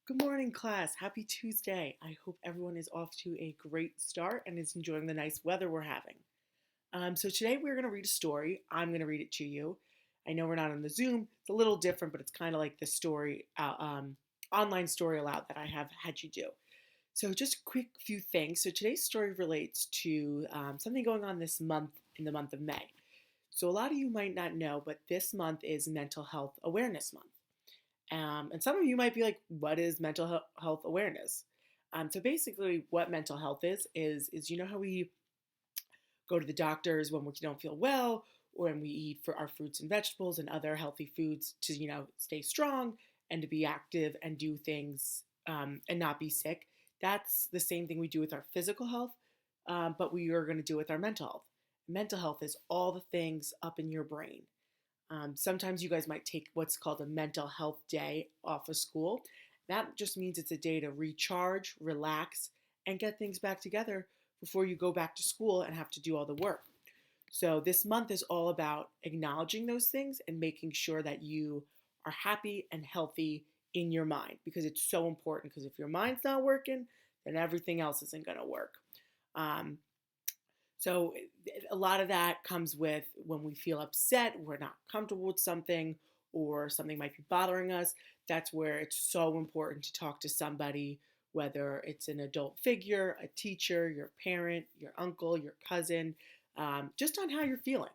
Good morning, class. Happy Tuesday. I hope everyone is off to a great start and is enjoying the nice weather we're having. So today we're going to read a story. I'm going to read it to you. I know we're not on the Zoom. It's a little different, but it's kind of like the story, online story aloud that I have had you do. So just a quick few things. So today's story relates to something going on this month in the month of May. So a lot of you might not know, but this month is Mental Health Awareness Month. And some of you might be like, what is mental health awareness? So basically, what mental health is you know how we go to the doctors when we don't feel well, or when we eat for our fruits and vegetables and other healthy foods to stay strong and to be active and do things and not be sick. That's the same thing we do with our physical health, but we are going to do with our mental health. Mental health is all the things up in your brain. Sometimes you guys might take what's called a mental health day off of school. That just means it's a day to recharge, relax, and get things back together before you go back to school and have to do all the work. So, this month is all about acknowledging those things and making sure that you are happy and healthy in your mind because it's so important. Because if your mind's not working, then everything else isn't going to work. Um, so a lot of that comes with when we feel upset, we're not comfortable with something, or something might be bothering us. That's where it's so important to talk to somebody, whether it's an adult figure, a teacher, your parent, your uncle, your cousin, just on how you're feeling.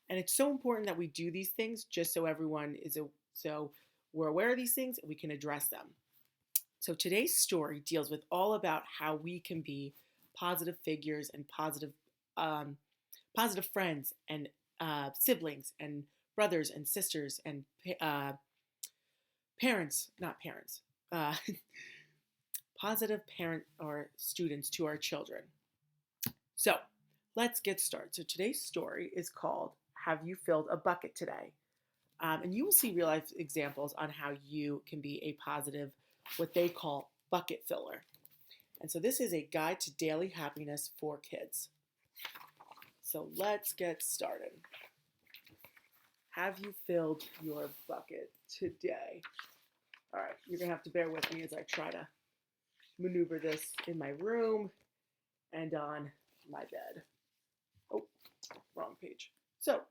And it's so important that we do these things just so everyone so we're aware of these things and we can address them. So today's story deals with all about how we can be positive figures and um, positive friends and siblings and brothers and sisters and parents, not parents, uh, positive parent or students to our children. So let's get started. So today's story is called Have You Filled a Bucket Today? And you will see real life examples on how you can be a positive, what they call bucket filler. And so this is a guide to daily happiness for kids. So let's get started. Have you filled your bucket today? All right, you're going to have to bear with me as I try to maneuver this in my room and on my bed. Oh, wrong page. So,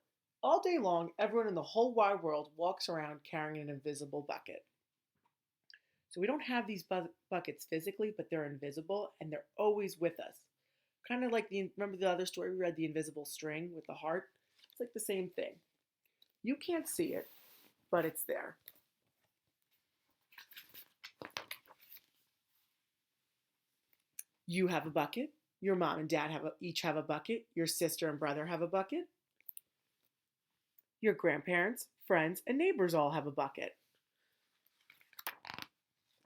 all day long, everyone in the whole wide world walks around carrying an invisible bucket. So, we don't have these buckets physically, but they're invisible and they're always with us. Kind of like remember the other story we read, the invisible string with the heart? It's like the same thing. You can't see it, but it's there. You have a bucket. Your mom and dad each have a bucket. Your sister and brother have a bucket. Your grandparents, friends, and neighbors all have a bucket.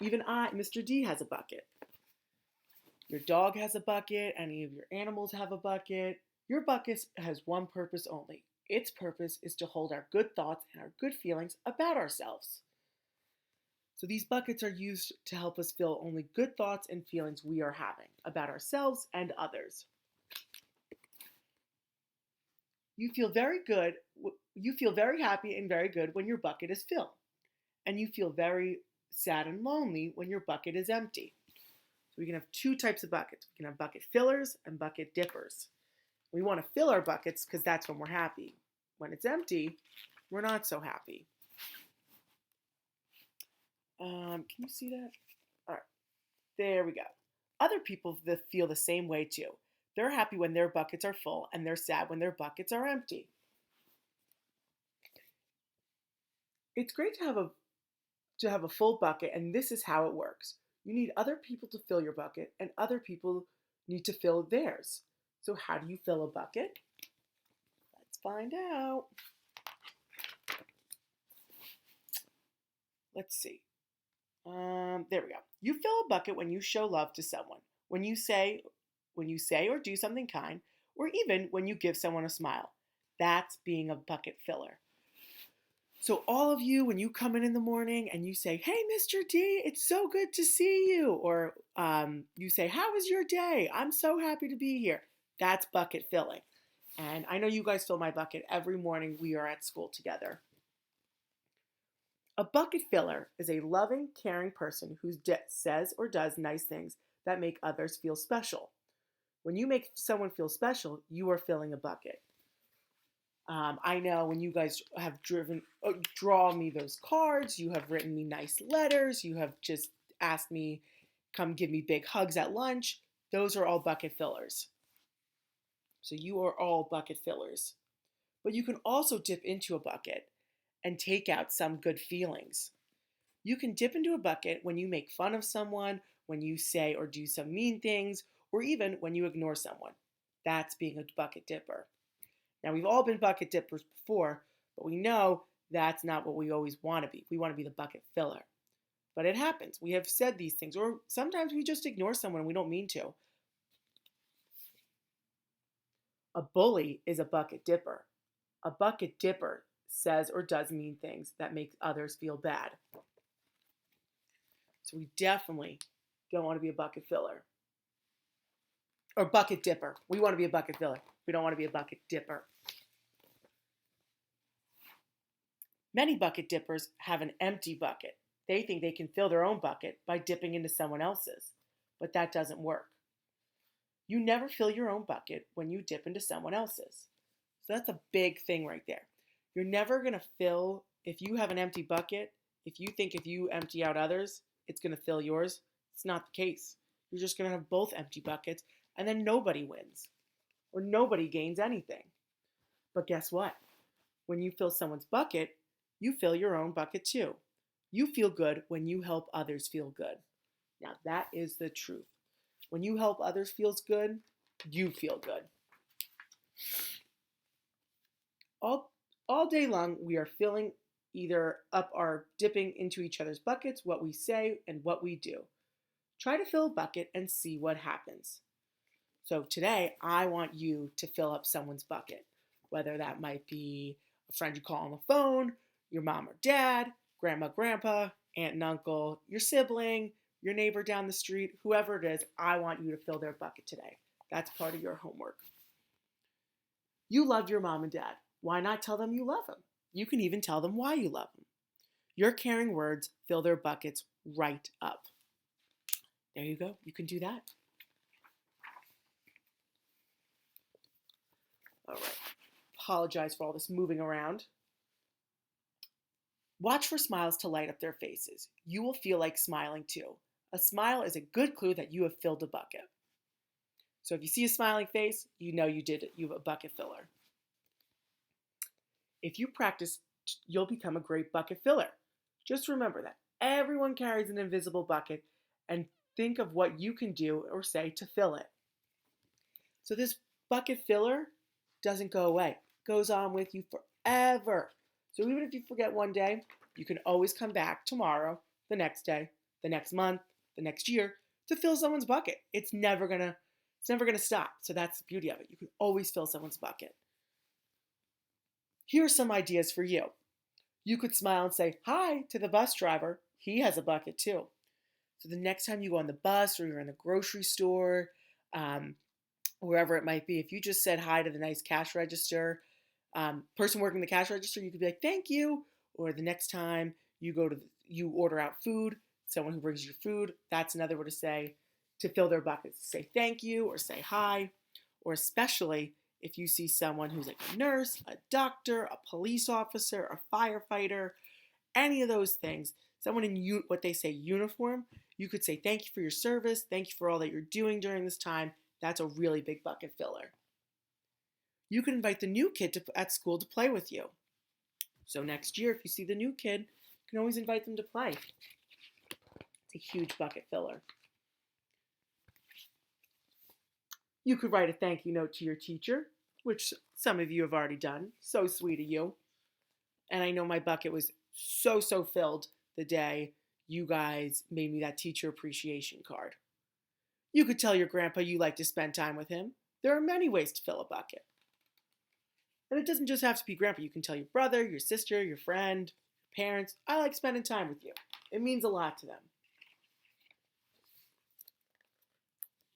Even Mr. D, has a bucket. Your dog has a bucket. Any of your animals have a bucket. Your bucket has one purpose only. Its purpose is to hold our good thoughts and our good feelings about ourselves. So these buckets are used to help us feel only good thoughts and feelings we are having about ourselves and others. You feel very good. You feel very happy and very good when your bucket is filled. And you feel very sad and lonely when your bucket is empty. So we can have two types of buckets. We can have bucket fillers and bucket dippers. We want to fill our buckets because that's when we're happy. When it's empty, we're not so happy. Can you see that? All right, there we go. Other people feel the same way too. They're happy when their buckets are full and they're sad when their buckets are empty. It's great to have a full bucket, and this is how it works. You need other people to fill your bucket, and other people need to fill theirs. So how do you fill a bucket? Let's find out. Let's see. There we go. You fill a bucket when you show love to someone. When you say or do something kind, or even when you give someone a smile. That's being a bucket filler. So all of you, when you come in the morning and you say, "Hey, Mr. D, it's so good to see you," or you say, "How was your day? I'm so happy to be here." That's bucket filling. And I know you guys fill my bucket every morning we are at school together. A bucket filler is a loving, caring person who says or does nice things that make others feel special. When you make someone feel special, you are filling a bucket. I know when you guys have draw me those cards, you have written me nice letters, you have just asked me, come give me big hugs at lunch. Those are all bucket fillers. So you are all bucket fillers. But you can also dip into a bucket and take out some good feelings. You can dip into a bucket when you make fun of someone, when you say or do some mean things, or even when you ignore someone. That's being a bucket dipper. Now, we've all been bucket dippers before, but we know that's not what we always want to be. We want to be the bucket filler. But it happens. We have said these things, or sometimes we just ignore someone and we don't mean to. A bully is a bucket dipper. A bucket dipper says or does mean things that make others feel bad. So we definitely don't want to be a bucket filler. Or bucket dipper. We want to be a bucket filler. We don't want to be a bucket dipper. Many bucket dippers have an empty bucket. They think they can fill their own bucket by dipping into someone else's, but that doesn't work. You never fill your own bucket when you dip into someone else's. So that's a big thing right there. You're never going to fill, if you have an empty bucket, if you think if you empty out others, it's going to fill yours. It's not the case. You're just going to have both empty buckets, and then nobody wins or nobody gains anything. But guess what? When you fill someone's bucket, you fill your own bucket too. You feel good when you help others feel good. Now, that is the truth. When you help others feel good, you feel good. All day long, we are filling either up or dipping into each other's buckets, what we say and what we do. Try to fill a bucket and see what happens. So today, I want you to fill up someone's bucket, whether that might be a friend you call on the phone, your mom or dad, grandma, grandpa, aunt and uncle, your sibling, your neighbor down the street, whoever it is. I want you to fill their bucket today. That's part of your homework. You love your mom and dad. Why not tell them you love them? You can even tell them why you love them. Your caring words fill their buckets right up. There you go. You can do that. All right. Apologize for all this moving around. Watch for smiles to light up their faces. You will feel like smiling too. A smile is a good clue that you have filled a bucket. So if you see a smiling face, you know you did it. You have a bucket filler. If you practice, you'll become a great bucket filler. Just remember that everyone carries an invisible bucket, and think of what you can do or say to fill it. So this bucket filler doesn't go away. It goes on with you forever. So even if you forget one day, you can always come back tomorrow, the next day, the next month, the next year to fill someone's bucket. It's never gonna stop. So that's the beauty of it. You can always fill someone's bucket. Here are some ideas for you. You could smile and say hi to the bus driver. He has a bucket too. So the next time you go on the bus or you're in the grocery store, wherever it might be, if you just said hi to the nice cash register, person working the cash register, you could be like, thank you. Or the next time you order out food, someone who brings you food, that's another way to say, to fill their buckets. Say thank you or say hi. Or especially if you see someone who's like a nurse, a doctor, a police officer, a firefighter, any of those things, someone in what they say uniform, you could say thank you for your service, thank you for all that you're doing during this time. That's a really big bucket filler. You can invite the new kid at school to play with you. So next year, if you see the new kid, you can always invite them to play. It's a huge bucket filler. You could write a thank you note to your teacher, which some of you have already done. So sweet of you. And I know my bucket was so filled the day you guys made me that teacher appreciation card. You could tell your grandpa you like to spend time with him. There are many ways to fill a bucket. And it doesn't just have to be grandpa. You can tell your brother, your sister, your friend, your parents, I like spending time with you. It means a lot to them.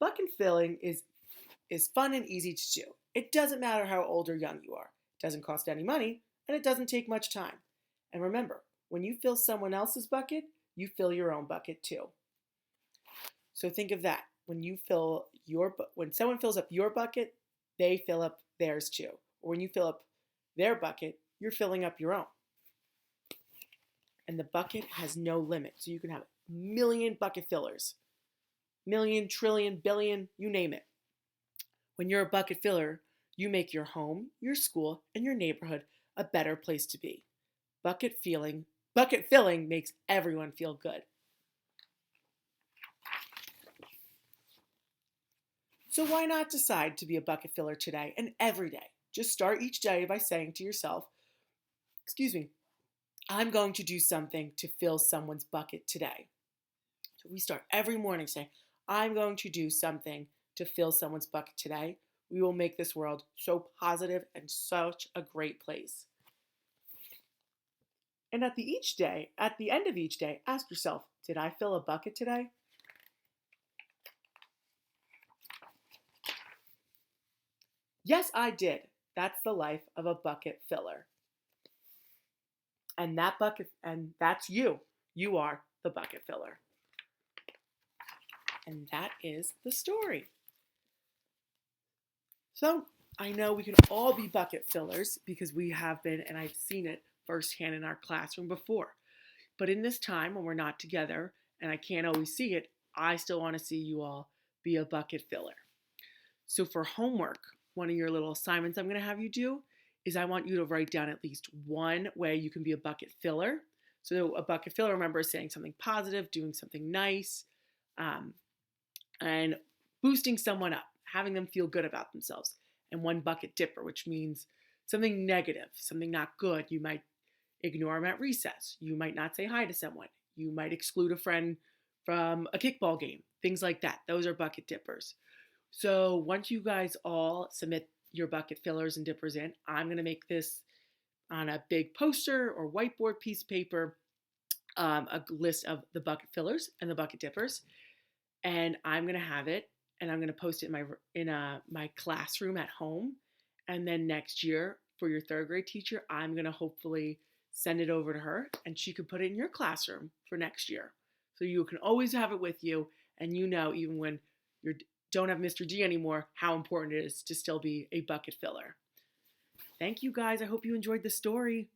Bucket filling is fun and easy to do. It doesn't matter how old or young you are. It doesn't cost any money, and it doesn't take much time. And remember, When you fill someone else's bucket, you fill your own bucket too. So think of that. When someone fills up your bucket, they fill up theirs too. Or when you fill up their bucket, you're filling up your own. And the bucket has no limit. So you can have a million bucket fillers. Million, trillion, billion, you name it. When you're a bucket filler, you make your home, your school, and your neighborhood a better place to be. Bucket filling makes everyone feel good. So why not decide to be a bucket filler today and every day? Just start each day by saying to yourself, I'm going to do something to fill someone's bucket today. So we start every morning saying, I'm going to do something to fill someone's bucket today. We will make this world so positive and such a great place. And at the end of each day, ask yourself, did I fill a bucket today? Yes, I did. That's the life of a bucket filler. And that's you. You are the bucket filler. And that is the story. So I know we can all be bucket fillers because we have been, and I've seen it firsthand in our classroom before. But in this time when we're not together and I can't always see it, I still want to see you all be a bucket filler. So for homework, one of your little assignments I'm going to have you do is I want you to write down at least one way you can be a bucket filler. So a bucket filler, remember, is saying something positive, doing something nice, and boosting someone up, having them feel good about themselves. And one bucket dipper, which means something negative, something not good. You might ignore them at recess. You might not say hi to someone. You might exclude a friend from a kickball game, things like that. Those are bucket dippers. So once you guys all submit your bucket fillers and dippers in, I'm going to make this on a big poster or whiteboard piece of paper, a list of the bucket fillers and the bucket dippers. And I'm going to have it and I'm going to post it in my classroom at home. And then next year for your third grade teacher, I'm going to hopefully send it over to her and she could put it in your classroom for next year. So you can always have it with you and you know even when you don't have Mr. G anymore, how important it is to still be a bucket filler. Thank you guys. I hope you enjoyed the story.